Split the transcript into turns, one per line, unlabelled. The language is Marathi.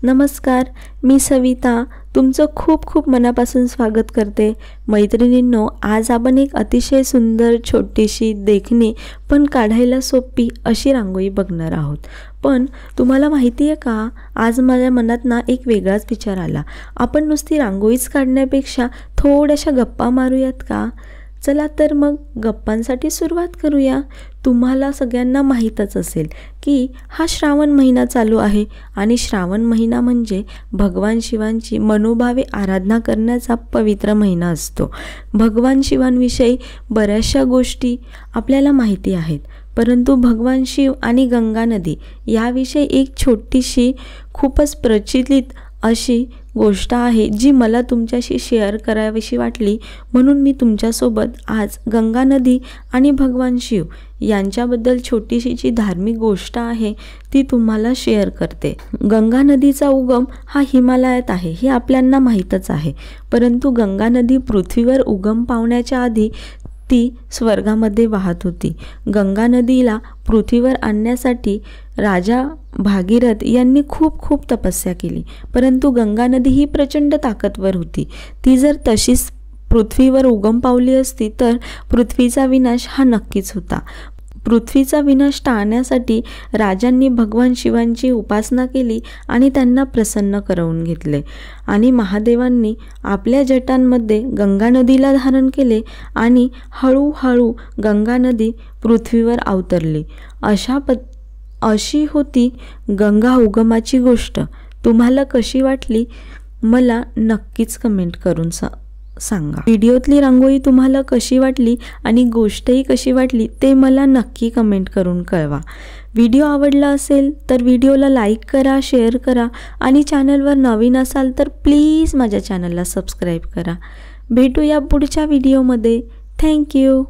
नमस्कार, मी सविता तुमचं खूप खूप मनापासून स्वागत करते। मैत्रिणींनो, आज आपण एक अतिशय सुंदर छोटीशी देखणी पण काढायला सोपी अशी रांगोळी बघणार आहोत। पण तुम्हाला माहिती आहे का, आज माझ्या मनात ना एक वेगळाच विचार आला। आपण नुसती रांगोळीच काढण्यापेक्षा थोड्याशा गप्पा मारूयात का? चला तर मग गप्पांसाठी सुरुवात करूया। तुम्हाला सगळ्यांना माहीतच असेल की हा श्रावण महिना चालू आहे आणि श्रावण महिना म्हणजे भगवान शिवांची मनोभावे आराधना करण्याचा पवित्र महिना असतो। भगवान शिवांविषयी बऱ्याचशा गोष्टी आपल्याला माहिती आहेत, परंतु भगवान शिव आणि गंगा नदी याविषयी एक छोटीशी खूपच प्रचलित अशी गोष्ट आहे जी मला तुमच्याशी शेअर करावीशी वाटली, म्हणून मी तुमच्यासोबत आज गंगा नदी आणि भगवान शिव यांच्याबद्दल छोटीशी जी धार्मिक गोष्ट आहे ती तुम्हाला शेअर करते। गंगा नदीचा उगम हा हिमालयात आहे हे आपल्याला माहीतच आहे, परंतु गंगा नदी पृथ्वीवर उगम पावण्याच्या आधी ती स्वर्गामध्ये वाहत होती। गंगा नदीला पृथ्वीवर आणण्यासाठी राजा भागीरथ यांनी खूप तपस्या केली, परंतु गंगा नदी ही प्रचंड ताकदवर होती। ती जर तशीच पृथ्वीवर उगम पावली असती तर पृथ्वीचा विनाश हा नक्कीच होता। पृथ्वीचा विनाश टाळण्यासाठी राजांनी भगवान शिवांची उपासना केली आणि त्यांना प्रसन्न करवून घेतले आणि महादेवांनी आपल्या जटांमध्ये गंगा नदीला धारण केले आणि हळूहळू गंगा नदी पृथ्वीवर अवतरली। अशी होती गंगा उगमाची गोष्ट। तुम्हाला कशी वाटली मला नक्कीच कमेंट करून सांगा। व्हिडिओतली रांगोळी तुम्हाला कशी वाटली आणि गोष्टही कशी वाटली ते मला नक्की कमेंट करून कळवा। व्हिडिओ आवडला असेल तर व्हिडिओला लाईक करा, शेअर करा आणि चॅनलवर नवीन असाल तर प्लीज माझ्या चॅनलला सबस्क्राईब करा। भेटूया पुढच्या व्हिडिओमध्ये। थँक्यू।